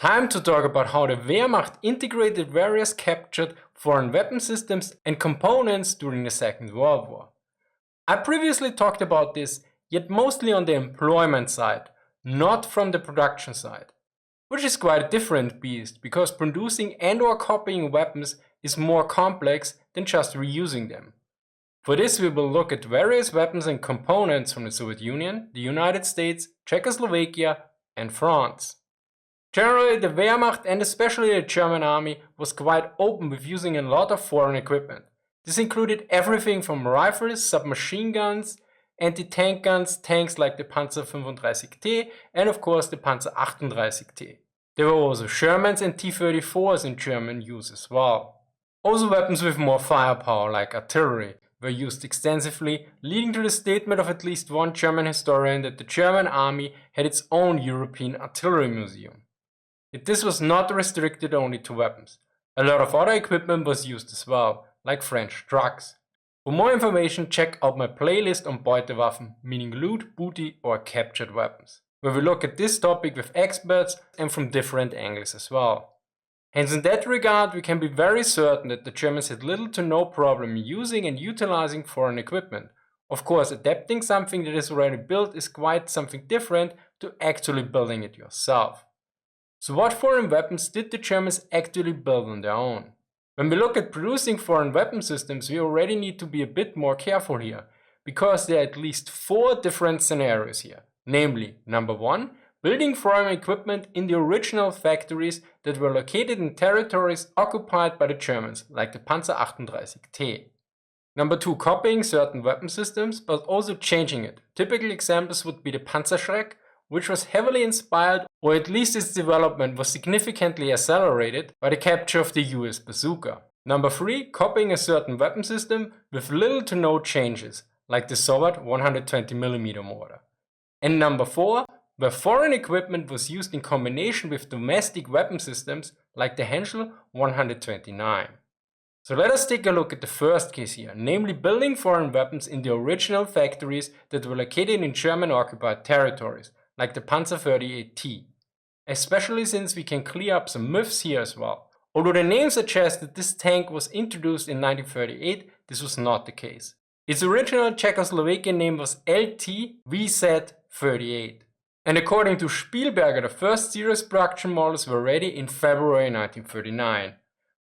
Time to talk about how the Wehrmacht integrated various captured foreign weapon systems and components during the Second World War. I previously talked about this, yet mostly on the employment side, not from the production side. Which is quite a different beast, because producing and/or copying weapons is more complex than just reusing them. For this we will look at various weapons and components from the Soviet Union, the United States, Czechoslovakia and France. Generally, the Wehrmacht and especially the German army was quite open with using a lot of foreign equipment. This included everything from rifles, submachine guns, anti-tank guns, tanks like the Panzer 35T and of course the Panzer 38T. There were also Shermans and T-34s in German use as well. Also weapons with more firepower like artillery were used extensively, leading to the statement of at least one German historian that the German army had its own European artillery museum. Yet this was not restricted only to weapons. A lot of other equipment was used as well, like French trucks. For more information, check out my playlist on Beutewaffen, meaning loot, booty or captured weapons, where we look at this topic with experts and from different angles as well. Hence in that regard we can be very certain that the Germans had little to no problem using and utilizing foreign equipment. Of course, adapting something that is already built is quite something different to actually building it yourself. So what foreign weapons did the Germans actually build on their own? When we look at producing foreign weapon systems, we already need to be a bit more careful here, because there are at least 4 different scenarios here. Namely, number 1, building foreign equipment in the original factories that were located in territories occupied by the Germans, like the Panzer 38T. Number 2, copying certain weapon systems, but also changing it. Typical examples would be the Panzer, which was heavily inspired, or at least its development was significantly accelerated by the capture of the US bazooka. Number 3, copying a certain weapon system with little to no changes, like the Soviet 120mm mortar. And number 4, where foreign equipment was used in combination with domestic weapon systems like the Henschel 129. So let us take a look at the first case here, namely building foreign weapons in the original factories that were located in German occupied territories, like the Panzer 38T. Especially since we can clear up some myths here as well. Although the name suggests that this tank was introduced in 1938, this was not the case. Its original Czechoslovakian name was LT-VZ-38. And according to Spielberger, the first series production models were ready in February 1939,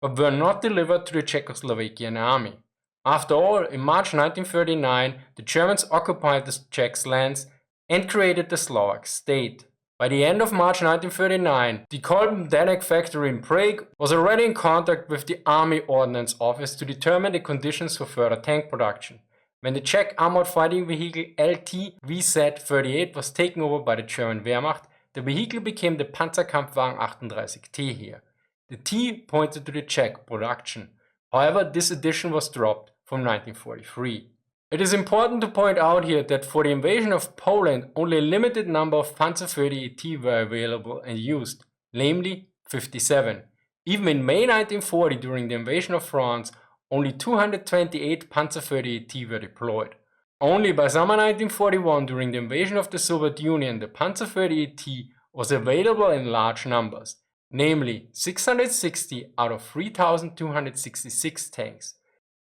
but were not delivered to the Czechoslovakian army. After all, in March 1939, the Germans occupied the Czech lands and created the Slovak state. By the end of March 1939, the Kolbendanek factory in Prague was already in contact with the Army Ordnance Office to determine the conditions for further tank production. When the Czech armored fighting vehicle LT-VZ-38 was taken over by the German Wehrmacht, the vehicle became the Panzerkampfwagen 38T here. The T pointed to the Czech production. However, this addition was dropped from 1943. It is important to point out here that for the invasion of Poland, only a limited number of Panzer 38T were available and used, namely 57. Even in May 1940, during the invasion of France, only 228 Panzer 38T were deployed. Only by summer 1941, during the invasion of the Soviet Union, the Panzer 38T was available in large numbers, namely 660 out of 3,266 tanks.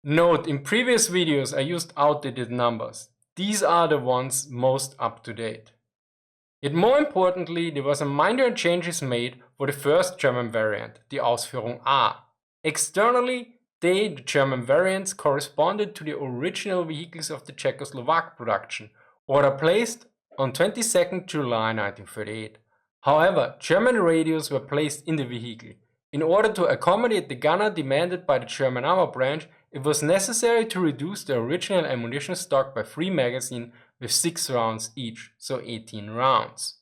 Note, in previous videos I used outdated numbers. These are the ones most up to date. Yet more importantly, there was a minor changes made for the first German variant, the Ausführung A. Externally, the German variants corresponded to the original vehicles of the Czechoslovak production, order placed on 22nd July 1938. However, German radios were placed in the vehicle. In order to accommodate the gunner demanded by the German armor branch, it was necessary to reduce the original ammunition stock by 3 magazines with 6 rounds each, so 18 rounds.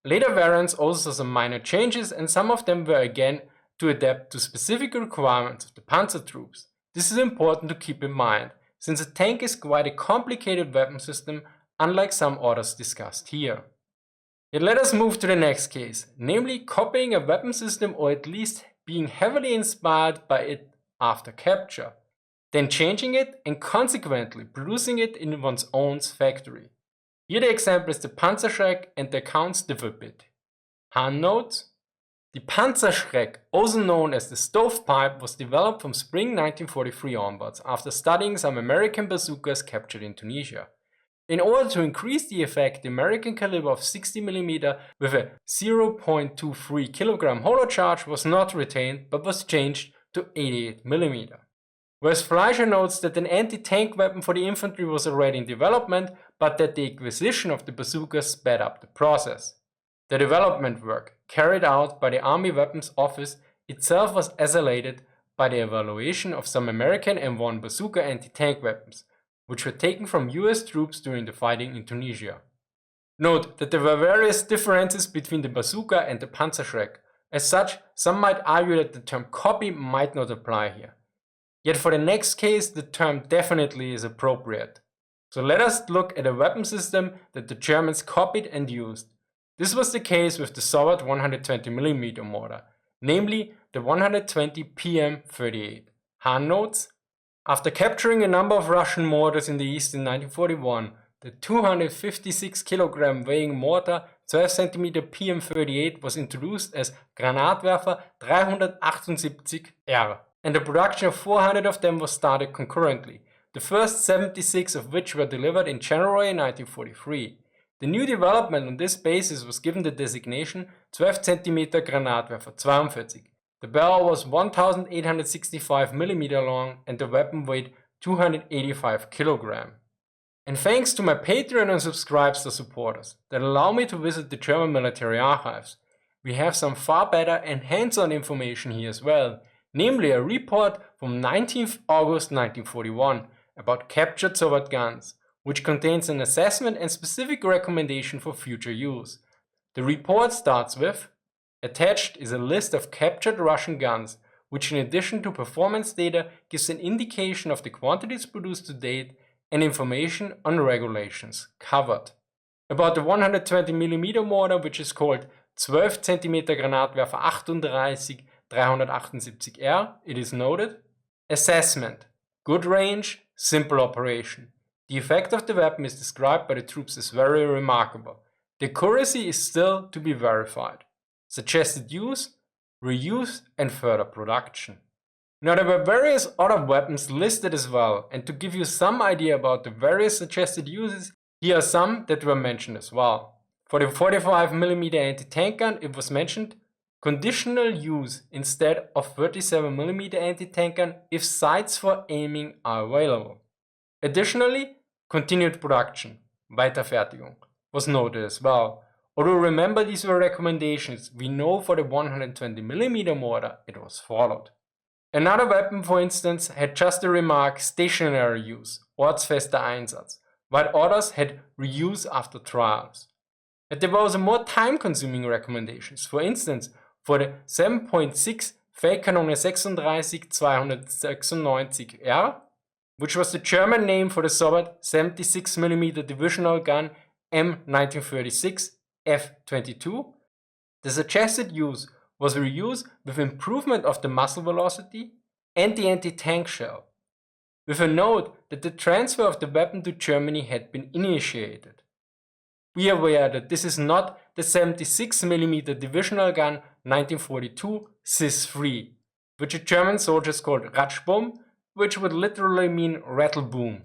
Later variants also saw some minor changes, and some of them were again to adapt to specific requirements of the panzer troops. This is important to keep in mind, since a tank is quite a complicated weapon system, unlike some others discussed here. Yet let us move to the next case, namely copying a weapon system or at least being heavily inspired by it after capture, then changing it and consequently producing it in one's own factory. Here the example is the Panzer and the accounts differ a bit. Hand notes: The Panzerschreck, also known as the stovepipe, was developed from spring 1943 onwards after studying some American bazookas captured in Tunisia. In order to increase the effect, the American caliber of 60mm with a 0.23 kg hollow charge was not retained but was changed to 88mm. Whereas Fleischer notes that an anti-tank weapon for the infantry was already in development, but that the acquisition of the bazooka sped up the process. The development work, carried out by the Army Weapons Office, itself was accelerated by the evaluation of some American M1 bazooka anti-tank weapons, which were taken from US troops during the fighting in Tunisia. Note that there were various differences between the bazooka and the Panzerschreck. As such, some might argue that the term copy might not apply here. Yet for the next case, the term definitely is appropriate. So let us look at a weapon system that the Germans copied and used. This was the case with the Soviet 120mm mortar, namely the 120 PM38. Hahn notes, after capturing a number of Russian mortars in the east in 1941, the 256 kg weighing mortar 12 cm PM38 was introduced as Granatwerfer 378R, and the production of 400 of them was started concurrently, the first 76 of which were delivered in January 1943. The new development on this basis was given the designation 12 cm Granatwerfer 42. The barrel was 1865mm long and the weapon weighed 285 kg. And thanks to my Patreon and Subscribestar supporters that allow me to visit the German military archives, we have some far better and hands-on information here as well, namely a report from 19th August 1941 about captured Soviet guns, which contains an assessment and specific recommendation for future use. The report starts with, attached is a list of captured Russian guns, which in addition to performance data gives an indication of the quantities produced to date and information on regulations covered. About the 120mm mortar, which is called 12 cm Granatwerfer 38 378R, it is noted, assessment, good range, simple operation. The effect of the weapon is described by the troops as very remarkable. The accuracy is still to be verified. Suggested use, reuse and further production. Now there were various other weapons listed as well, and to give you some idea about the various suggested uses, here are some that were mentioned as well. For the 45mm anti-tank gun it was mentioned, conditional use instead of 37mm anti-tank gun if sights for aiming are available. Additionally, continued production, Weiterfertigung, was noted as well. Although remember these were recommendations, we know for the 120mm mortar it was followed. Another weapon, for instance, had just the remark stationary use, ortsfester Einsatz, while others had reuse after trials. And there were also more time-consuming recommendations, for instance, for the 7.6 Feldkanone 36 296R, which was the German name for the Soviet 76mm divisional gun M1936 F22. The suggested use was reuse with improvement of the muzzle velocity and the anti-tank shell, with a note that the transfer of the weapon to Germany had been initiated. Be aware that this is not the 76mm divisional gun 1942 SIS-3, which the German soldiers called Ratschbomb, which would literally mean rattle boom.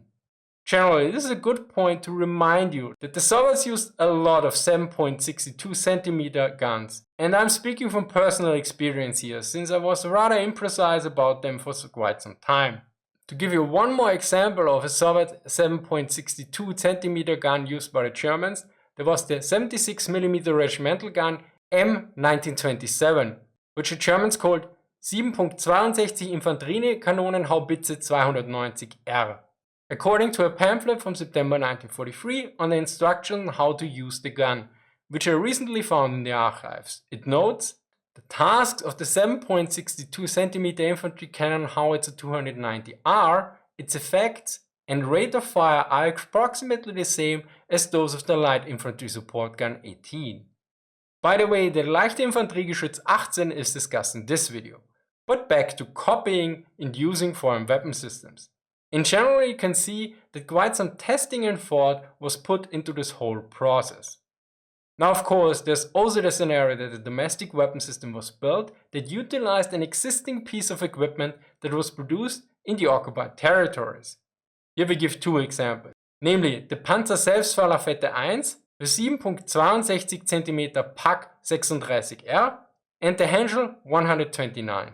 Generally, this is a good point to remind you that the Soviets used a lot of 7.62 cm guns, and I'm speaking from personal experience here, since I was rather imprecise about them for quite some time. To give you one more example of a Soviet 7.62 cm gun used by the Germans, there was the 76mm regimental gun M1927, which the Germans called cm-Infanterie-Kanonen-Haubitze 290R. According to a pamphlet from September 1943 on the instruction on how to use the gun, which I recently found in the archives, it notes, the tasks of the 7.62 cm infantry cannon howitzer 290R, its effects and rate of fire are approximately the same as those of the light infantry support gun 18. By the way, the leichte Infanteriegeschütz 18 is discussed in this video, but back to copying and using foreign weapon systems. In general, you can see that quite some testing and thought was put into this whole process. Now of course, there's also the scenario that a domestic weapon system was built that utilized an existing piece of equipment that was produced in the occupied territories. Here we give two examples, namely the Panzer Selbstfahrerfette 1 für 7,62 cm Pack 36R and the Henschel 129.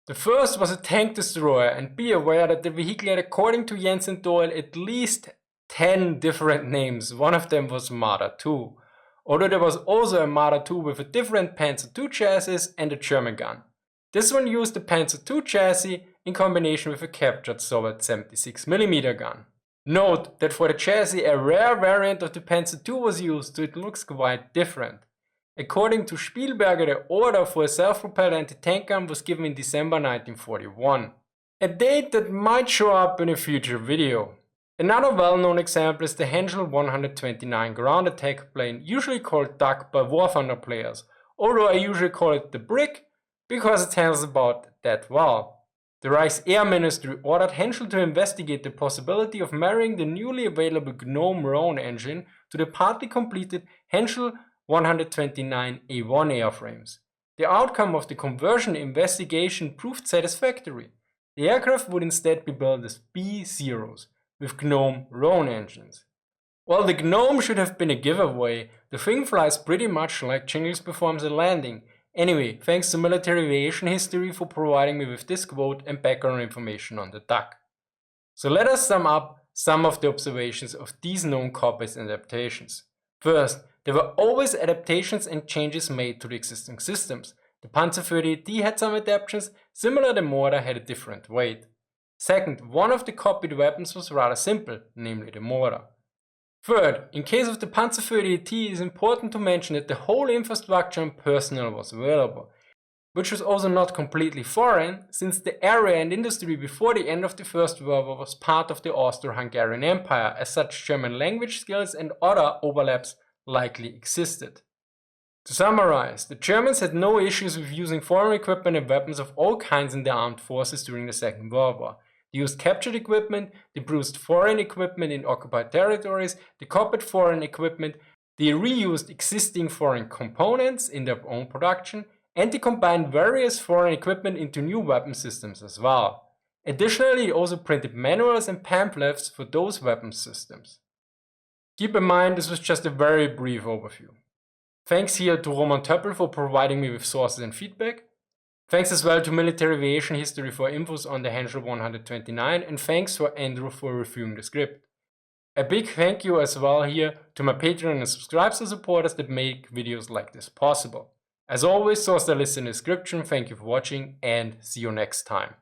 The first was a tank destroyer, and be aware that the vehicle had, according to Jens and Doyle, at least 10 different names. One of them was Marder II. Although there was also a Marder II with a different Panzer II chassis and a German gun. This one used the Panzer II chassis in combination with a captured Soviet 76mm gun. Note that for the chassis a rare variant of the Panzer II was used, so it looks quite different. According to Spielberger, the order for a self-propelled anti-tank gun was given in December 1941. A date that might show up in a future video. Another well-known example is the Henschel 129 ground attack plane, usually called Duck by War Thunder players, although I usually call it the Brick because it handles about that well. The Reich's Air Ministry ordered Henschel to investigate the possibility of marrying the newly available Gnome Roan engine to the partly completed Henschel 129 A1 airframes. The outcome of the conversion investigation proved satisfactory. The aircraft would instead be built as B-Zeros with Gnome Roan engines. While the Gnome should have been a giveaway, the thing flies pretty much like Jingles performs a landing. Anyway, thanks to Military Aviation History for providing me with this quote and background information on the Duck. So let us sum up some of the observations of these known copies and adaptations. First, there were always adaptations and changes made to the existing systems. The Panzer 38D had some adaptations, similar the mortar had a different weight. Second, one of the copied weapons was rather simple, namely the mortar. Third, in case of the Panzer 38T, it is important to mention that the whole infrastructure and personnel was available, which was also not completely foreign, since the area and industry before the end of the First World War was part of the Austro-Hungarian Empire, as such German language skills and other overlaps likely existed. To summarize, the Germans had no issues with using foreign equipment and weapons of all kinds in their armed forces during the Second World War. They used captured equipment, they produced foreign equipment in occupied territories, they copied foreign equipment, they reused existing foreign components in their own production, and they combined various foreign equipment into new weapon systems as well. Additionally, they also printed manuals and pamphlets for those weapon systems. Keep in mind, this was just a very brief overview. Thanks here to Töppel for providing me with sources and feedback. Thanks as well to Military Aviation History for infos on the Henschel 129, and thanks to Andrew for reviewing the script. A big thank you as well here to my Patreon and subscriber supporters that make videos like this possible. As always, source the list in the description. Thank you for watching and see you next time.